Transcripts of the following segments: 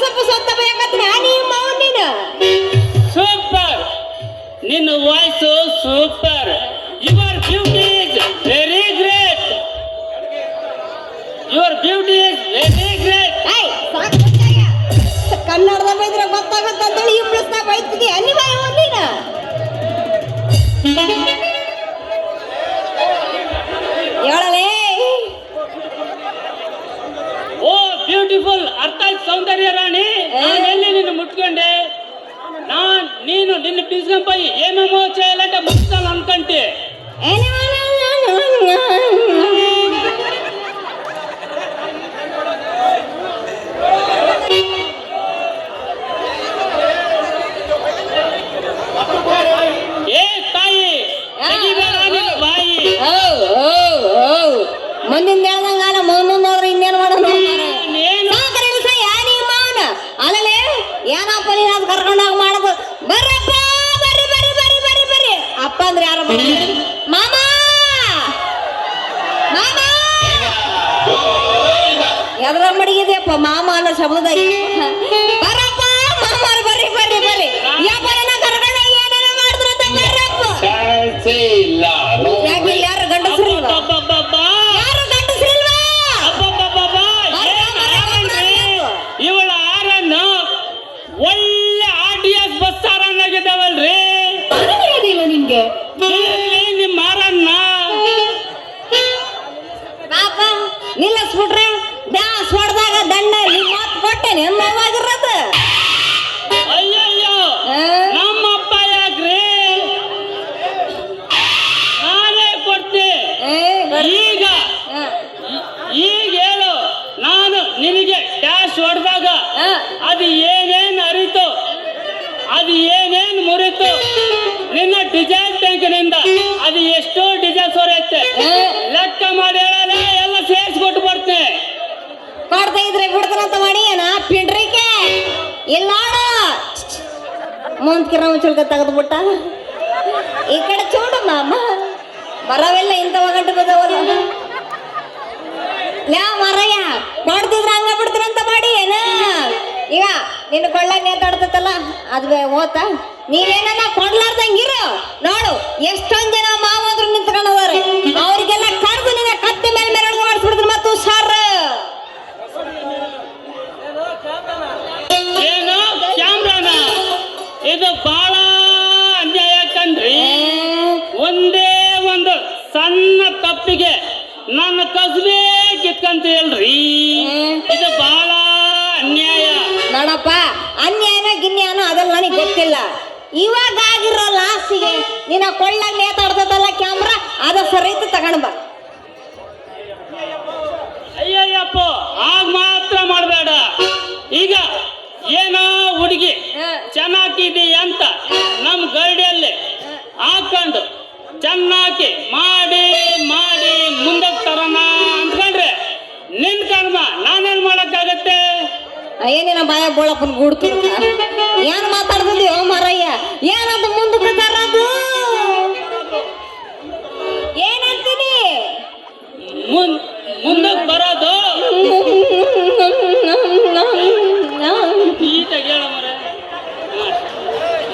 ಸ್ವಲ್ಪ ಸೊತ್ತ ಬೇಕಂದ್ರೆ ನಿಮ್ಮ ಅವನಿನ ಸೂಪರ್, ನಿನ್ನ voice super. Your beauty is very great. Your beauty is very great. ಕನ್ನಡದ ಬೈದ್ರೆ ಗೊತ್ತಾಗತ್ತ ಅಂತೇಳಿ ಇಂಗ್ಲಿಷ್ನಾಗ ಬೈತಿದ್ದಿ ಅನಿವ ಅವನಿನ ಹೇಳಲೇ. ಓ ಬ್ಯೂಟಿಫುಲ್, ಅರ್ಥ ಆಯ್ತು ಸೌಂದರ್ಯ ರಾಣಿ. ನಾನು ಎಲ್ಲಿ ನಿನ್ನ ಮುಟ್ಕೊಂಡೆ? ನೀನು ನಿನ್ನ ಬಿಸ್ಗಂಪೈ ಏನೇಮೋ చేయాలంటే ಮುಟ್ತಾನ ಅನ್ಕಂಟಿ. ಏ ತಾಯಿ ತೆಗಿಬೇಡ ನಿನ್ನ ಬಾಯಿ. ಮುಂದಿನ ಹೇಳ್ದಂಗಾಲ ಮುಂದೋದ್ರೆ ಇನ್ನೇನು ಮಾಡೋಣ? ಏನು ಅಲ್ಲೇ ಏನಪ್ಪ ನೀನು ಅದು ಕರ್ಕೊಂಡೋಗ ಮಾಡೋದು? ಬರ್ರಪ್ಪ, ಬರ್ರಿ ಬರ್ರಿ ಬರ್ರಿ ಬರ್ರಿ ಬರ್ರಿ. ಅಪ್ಪ ಅಂದ್ರೆ ಯಾರ? ಮಾಮ ಮಾಮ ಎದ್ರ ಮಡಗಿದೆಯಪ್ಪ ಮಾಮ ಅನ್ನೋ ಶಬ್ದದಾಗ. ಬರಪ್ಪ ಮಾಮಾರು ಬರ್ರಿ ಬರ್ರಿ ಬರ್ರಿ. ಯಾಪನ ಕರ್ಕೊಂಡೋಗಿ ಏನೇನೋ ಮಾಡಿದ್ರು ಅಂತ ಬರ್ರಪ್ಪ. ಯಾಕಿಲ್ಲ ಯಾರು ಗಂಡಸ್ರಿಲ್ವಾ? ಯಾರು ಗಂಡಸ್ರಿಲ್ವಾ? ಇವಳ ಆರನ್ನು ಒಳ್ಳೆ RTS ಬಸ್ ಸಾರನ್ನಾಗಿದ್ದಾವಲ್ರಿ. ನಿಮ್ಗೆ ನಿಮ್ಮ ಆರನ್ನ ಪಾಪ ನಿಲ್ಲಿಸ್ಬಿಟ್ರೆ ಡ್ಯಾನ್ಸ್ ಹೊಡೆದಾಗ ದಂಡ ನಿಮ್ಮ ಮಾತು ಕೊಟ್ಟೇನೆ ನೋವಾಗಿರೋದು. ಅಯ್ಯಯ್ಯೋ ನಮ್ಮಪ್ಪ ಯಾಕ್ರಿ? ನಾನೇ ಕೊಡ್ತೆ. ಈಗ ಹೇಳು, ನಾನು ನಿನಗೆ ಡ್ಯಾಶ್ ಹೊಡೆದಾಗ ಅದು ಏನೇನು ಅರಿತು, ಅದು ಏನೇನು ಮುರಿತು, ನಿನ್ನ ಡಿಸೈನ್ ಟ್ಯಾಂಕ್ನಿಂದ ಅದು ಎಷ್ಟೋ ಡಿಸೈನ್ ಹೊರೈತೆ ಲೆಕ್ಕ ಮಾಡಿ ಹೇಳಲ್ಲ, ಎಲ್ಲ ಸೇರಿಸ್ಕೊಟ್ಟು ಬರ್ತೇನೆ. ಕೊಡ್ತಾ ಇದ್ರೆ ಬಿಡ್ತಾನಂತ ಮಾಡಿ ಏನ ಪಿಂಡ್ರಿಕೆ ಇಲ್ಲ ನೋಡು. ಮುಂದ್ಕಿರ ಮುಚ್ಚಲ್ಕ ತೆಗೆದ್ಬಿಟ್ಟ. ಈ ಕಡೆ ಚೂಡು ಮಾಮ ಬರವೆಲ್ಲ ಇಂಥವ ಗಂಟು ಬದವಲ್ಲ. ಲೇ ಮರಯ್ಯ ಕೊಡ್ತಿದ್ರ ಹಂಗ ಬಿಡ್ತೀರಂತ ಮಾಡಿ ಏನ? ಈಗ ನಿನ್ನ ಕೊಳ್ಳಾಗ ನೇತಾಡ್ತೈತಲ್ಲ ಅದು ಓದ್ತಾ ನೀವೇನ ಕೊಡ್ಲಾರ್ದಂಗಿರು ನೋಡು. ಎಷ್ಟೊಂದ್ ಜನ ಮಾವಂದ್ರು ನಿಂತ್ಕೊಂಡವ್ರೆ, ಅವ್ರಿಗೆಲ್ಲ ಕರೆದು ನಿನ್ನ ಕತ್ತಿ ಮೇಲೆ ಮೆರವಣಿಗೆ ಮಾಡಿಸ್ಬಿಡ್ತೀನಿ. ಮತ್ತು ಸರ್ ಏನು ಕ್ಯಾಮ್ರಾನ? ಇದು ಬಹಳ ಅನ್ಯಾಯ ಕಣ್ರಿ. ಒಂದೇ ಒಂದು ಸಣ್ಣ ತಪ್ಪಿಗೆ ನನ್ನ ಕಸಬೇ ಕಿತ್ಕಂತ ಹೇಳ್ರಿ. ಇದು ಬಹಳ ಅನ್ಯಾಯ ನೋಡಪ್ಪ. ಅನ್ಯಾಯನ ಗಿನ್ಯಾನೋ ಅದೆಲ್ಲ ನನಗೆ ಗೊತ್ತಿಲ್ಲ. ಇವಾಗ ಆಗಿರೋ ಲಾಸ್ಟಿಗೆ ನಿನ್ನ ಕೊಳ್ಳಾಗ ನೇತಾಡ್ತದಲ್ಲ ಕ್ಯಾಮ್ರಾ, ಅದ ಸರಿತು ತಗೊಂಡ್ ಬಾ. ಅಯ್ಯಯ್ಯಪ್ಪ ಆಗ ಮಾತ್ರ ಮಾಡಬೇಡ. ಈಗ ಏನೋ ಹುಡುಗಿ ಚೆನ್ನಾಗಿದಿ ಅಂತ ನಮ್ಮ ಗರಡಿಯಲ್ಲಿ ಹಾಕೊಂಡು ಚೆನ್ನಾಗಿ ಮಾಡಿ ಮಾಡಿ ಮುಂದಕ್ಕೆ ತರೋಣ ಅಂದ್ಕೊಂಡ್ರೆ ನಿನ್ ಕರ್ಮ, ನಾನೇನ್ ಮಾಡಕ್ಕಾಗತ್ತೆ? ಏನೇನ ಬಾಯ ಬೋಳಪ್ಪನ ಗೂಡ್ತು ಏನ್ ಮಾತಾಡ್ತಿದ್ಯೋ ಮರಯ್ಯ? ಏನದು ಮುಂದಕ್ಕೆ ತರೋದು? ಏನಂತೀನಿ? ಮುಂದಕ್ಕೆ ಬರೋದು ಈಟಾಗಿ ಹೇಳ ಮರ.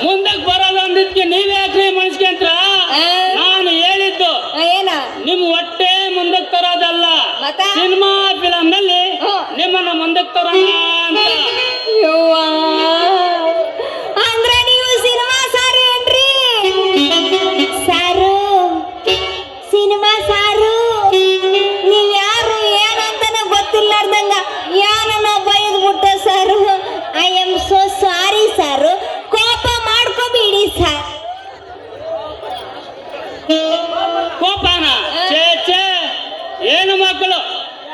ಮುಂದಕ್ಕೆ ಬರೋದು ಅಂದಿದ್ಕೆ ನೀವೇ ಯಾಕ್ರಿ ಮನ್ಸ್ಕೊಂತ್ರ? ನಾನು ಹೇಳಿದ್ದು ಏನ ನಿಮ್ ಹೊಟ್ಟೆ ಮುಂದಕ್ಕೆ ತರೋದಲ್ಲ, ಮತ್ತೆ? ಸಿನಿಮಾ ಫಿಲಂ ನಲ್ಲಿ ನಿಮ್ಮನ್ನ ಮುಂದಕ್ಕೆ ತರೋಣ ಅಂತ. ಅಂದ್ರೆ ನೀವು ಸಿನಿಮಾ ಸಾರು ಏನ್ರಿ? ಸಾರು ಸಿನಿಮಾ ಸಾರು. ನೀವ್ ಯಾರು ಏನಂತಾನೆ ಗೊತ್ತಿಲ್ಲಾರ್ದಂಗ ಏನನ್ನ ಬೈದ್ಬಿಟ್ಟ ಸಾರು. ಐ ಆಮ್ ಸೋ ಸಾರಿ ಸಾರು. ಕೋಪ ಮಾಡ್ಕೋಬೇಡಿ ಸಾರ್. ಕೋಪನ ಚೇ ಏನು ಮಕ್ಕಳು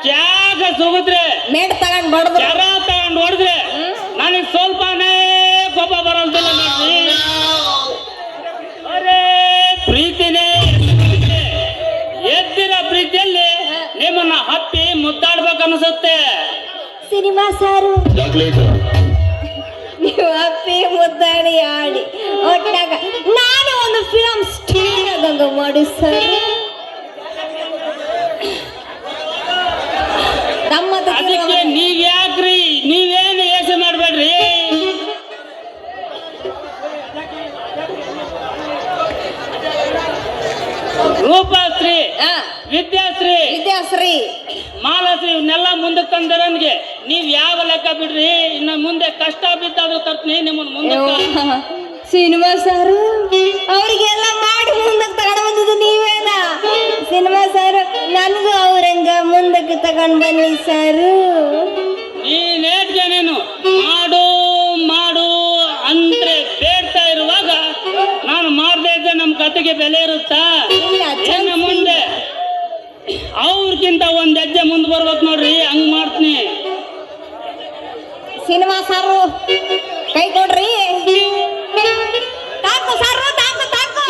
ತ್ಯಾಗ ಸುಗಿದ್ರೆ ಮೇಡ್ ತಗೊಂಡ್ ಬಡದ್ರು ಜರ ತಗೊಂಡು ಹೊಡೆದ್ರೆ ನನಗೆ ಸ್ವಲ್ಪನೇ ಕೋಪ ಬರೋದಿಲ್ಲ. ಅರೇ ಪ್ರೀತಿನೇ ಎದ್ದಿರೋ ಪ್ರೀತಿಯಲ್ಲಿ ನಿಮ್ಮನ್ನ ಹತ್ತಿ ಮುದ್ದಾಡ್ಬೇಕು ಅನ್ಸುತ್ತೆ. ಸಿನಿಮಾ ಸಾರು ನೀವು ಅಪ್ಪಿ ಮುದ್ದಾಡಿ ಆಡಿ ಒಟ್ಟಾಗ ನಾನು ಒಂದು ಫಿಲಂ ಸ್ಟಾರ್ ಆದಂಗ ಮಾಡಿ ಸರ್. ಅದಕ್ಕೆ ನೀವ್ ಯಾಕ್ರಿ ನೀವೇನು ಯೋಚನೆ ಮಾಡ್ಬೇಡ್ರಿ. ರೂಪಶ್ರೀ, ಆ, ವಿದ್ಯಾಶ್ರೀ, ವಿದ್ಯಾಶ್ರೀ. ಮಾಲಾಶ್ರೀ ಇವನ್ನೆಲ್ಲ ಮುಂದಕ್ಕೆ ತಂದಿರೋನ್ಗೆ ನೀವ್ ಯಾವ ಲೆಕ್ಕ ಬಿಡ್ರಿ. ಇನ್ನು ಮುಂದೆ ಕಷ್ಟ ಬಿದ್ದಾದ್ರು ತರ್ತೀನಿ ನಿಮ್ಮನ್ನ ಮುಂದಕ್ಕೆ. ಸಿನಿಮಾ ಸಾರು ಅವ್ರಿಗೆಲ್ಲ ಮಾಡಿ ಮುಂದಕ್ಕೆ ತಗೊಂಡು ಬಂದಿದ್ದು ನೀವೇನ? ಸಿನಿಮಾ ಸಾರು ನನಗೂ ಅವ್ರಂಗ ಮುಂದಕ್ಕೆ ತಗೊಂಡು ಬನ್ನಿ ಸಾರು. ನೀನೇಟ್ಗೆ ನೀನು ಮಾಡು ಮಾಡು ಅಂದ್ರೆ ಬೇಡ್ತಾ ಇರುವಾಗ ನಾನು ಮಾಡದೇ ಇದ್ದೆ ನಮ್ಮ ಕತೆಗೆ ಬೆಲೆ ಇರುತ್ತಾ? ಇಲ್ಲ, ಇನ್ನು ಮುಂದೆ ಅವ್ರಿಗಿಂತ ಒಂದ್ ಹೆಜ್ಜೆ ಮುಂದೆ ಬರ್ಬೇಕು ನೋಡ್ರಿ, ಹಂಗ್ ಮಾಡ್ತೀನಿ. ಸಿನಿಮಾ ಸಾರು ಕೈ ಕೊಡ್ರಿ. ತಾಕು ಸಾರು, ತಾಕು ತಾಕು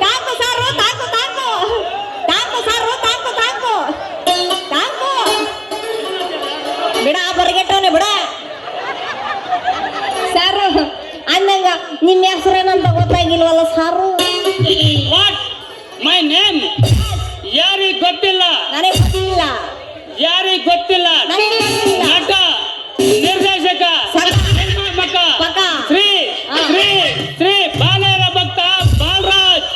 ತಾಕು ಸಾರು, ತಾಕು ತಾಕು ತಾಕು ಸಾರು, ತಾಕು ತಾಕು ತಾಕು. ಬಿಡ ಬರಗೆಟ್ಟವನೆ ಬಿಡ. ಸಾರು ಅಂದಂಗ ನಿಮ್ಮ ಹೆಸರೇನಂತ ಗೊತ್ತಾಗಿಲ್ವಲ್ಲ ಸಾರು? What my name? ಯಾರಿಗ್ ಗೊತ್ತಿಲ್ಲ, ನನಗೆ ಗೊತ್ತಿಲ್ಲ, ಯಾರಿಗ್ ಗೊತ್ತಿಲ್ಲ. ನನಗೆ ಗೊತ್ತಿಲ್ಲ. ನಟ, ನಿರ್ದೇಶಕ, ಸಕ. ನಿರ್ಮಾಪಕ ಪಕ. ಶ್ರೀ ಹಾ. ಶ್ರೀ ಶ್ರೀ ಬಾಲರ ಭಕ್ತ ಬಾಲರಾಜ್.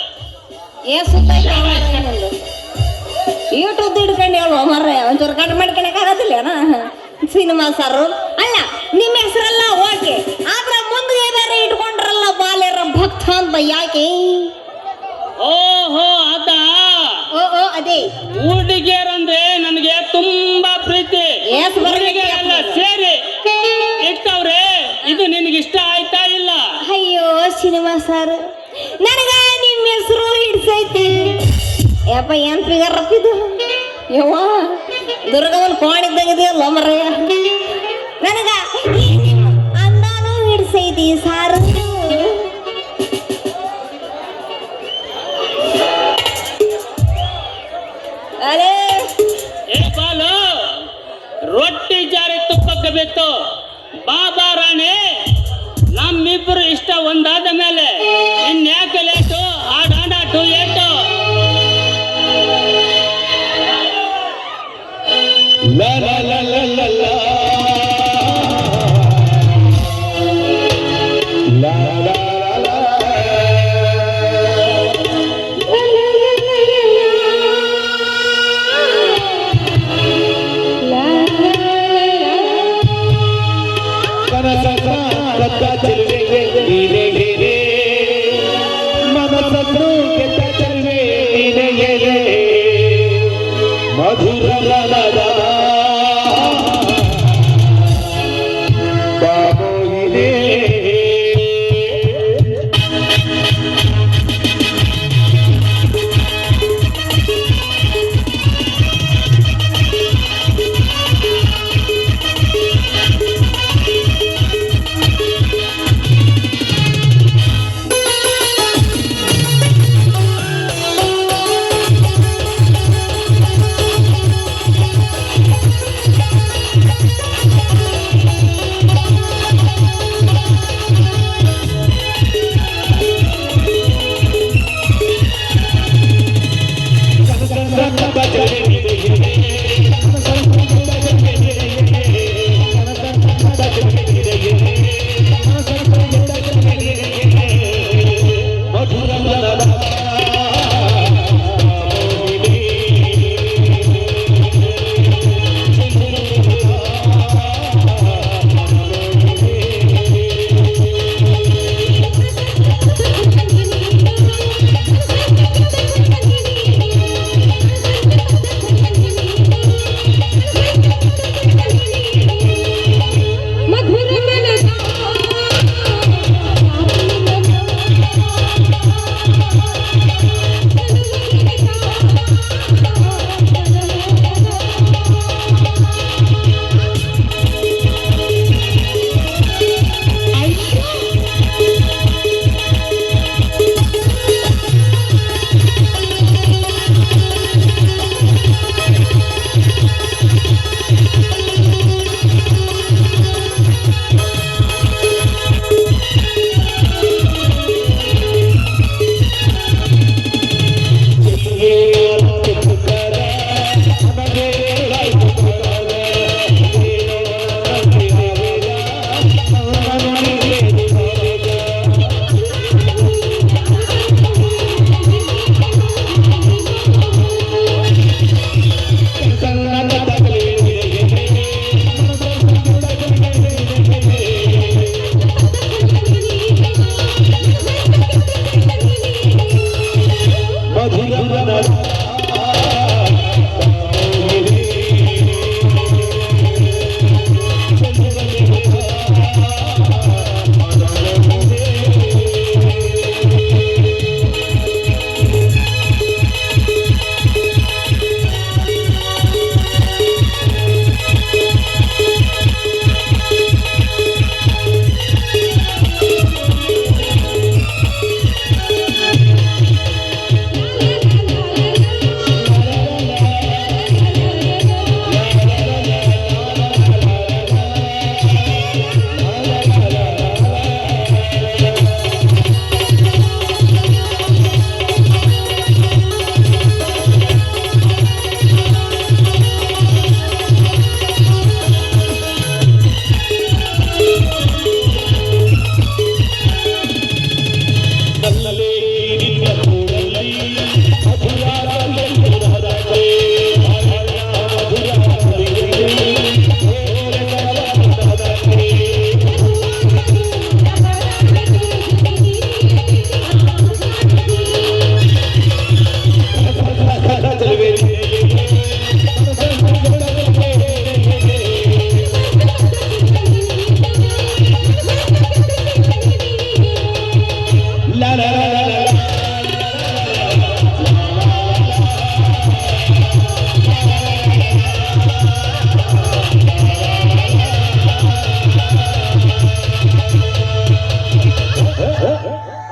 ಯೂಟ್ಯೂಬ್ ಹಿಡ್ಕೊಂಡು ಹೇಳುವ ಮರ್ರೆ, ಒಂಚೂರು ಕಟ್ ಮಾಡ್ಕೊಳಕ್ ಆಗೋದಿಲ್ಲ ಸಿನಿಮಾ ಸಾರು. ಅಲ್ಲ ನಿಮ್ಮ ಹೆಸರೆಲ್ಲ ಓಕೆ, ಆದ್ರೆ ಮುಂದೆ ಬೇರೆ ಇಟ್ಕೊಂಡ್ರಲ್ಲ ಬಾಲ್ಯರ ಭಕ್ತ ಅಂತ ಯಾಕೆ? ಓಹೋ ಅದಾ? ಓ ಓ ಅದೇ ಹುಡುಗಿಯರಂದ್ರೆ ನನಗೆ ತುಂಬಾ ಪ್ರೀತಿ. ಎಸ್ ಬರಲಿಕ್ಕೆ ಹುಡುಗಿಯರೆಲ್ಲ ಸೇರಿ ಇಟ್ಟವ್ರೆ. ಇದು ನಿನಗೆ ಇಷ್ಟ ಆಯ್ತಾ ಇಲ್ಲ? ಅಯ್ಯೋ ಸಿನಿಮಾ ಸಾರು, ನನಗ ನಿಮ್ಮ ಹೆಸರು ಹಿಡ್ಸೈತಿ. ಯಪ್ಪ ಏನ್ ಫಿಗರ್ ಅಪ್ಪಿದು ಯವ್ವ, ದುರ್ಗವನ್ ಕೋಣಿದ್ದಾಗಿದೆಯಲ್ಲ ಮರ್ರೆಯ. ನನಗ ಅಂದಾನು ಹಿಡ್ಸೈತಿ ಸಾರು. ಅಲೇ ಏ ಬಾಲು, ರೊಟ್ಟಿ ಜಾರಿ ತುಪ್ಪಕ್ಕೆ ಬಿತ್ತು. ಬಾಬಾ ರಾಣಿ, ನಮ್ಮಿಬ್ರು ಇಷ್ಟ ಒಂದಾದ ಮೇಲೆ ಇನ್ಯಾಕೆ ಲೇಟು? ಹಾಡಾಡ ಟು ಏಟು. La la la la la la la la la ಕನಸತ್ತ ಚೆಲುವೆ ನೀನೇ ಗೆರೆ, ಮನಸ್ಸನ್ನು ಗೆದ್ದ ಚೆಲುವೆ ನೀನೇ ಗೆರೆ, ಮಧುರ ಮನದ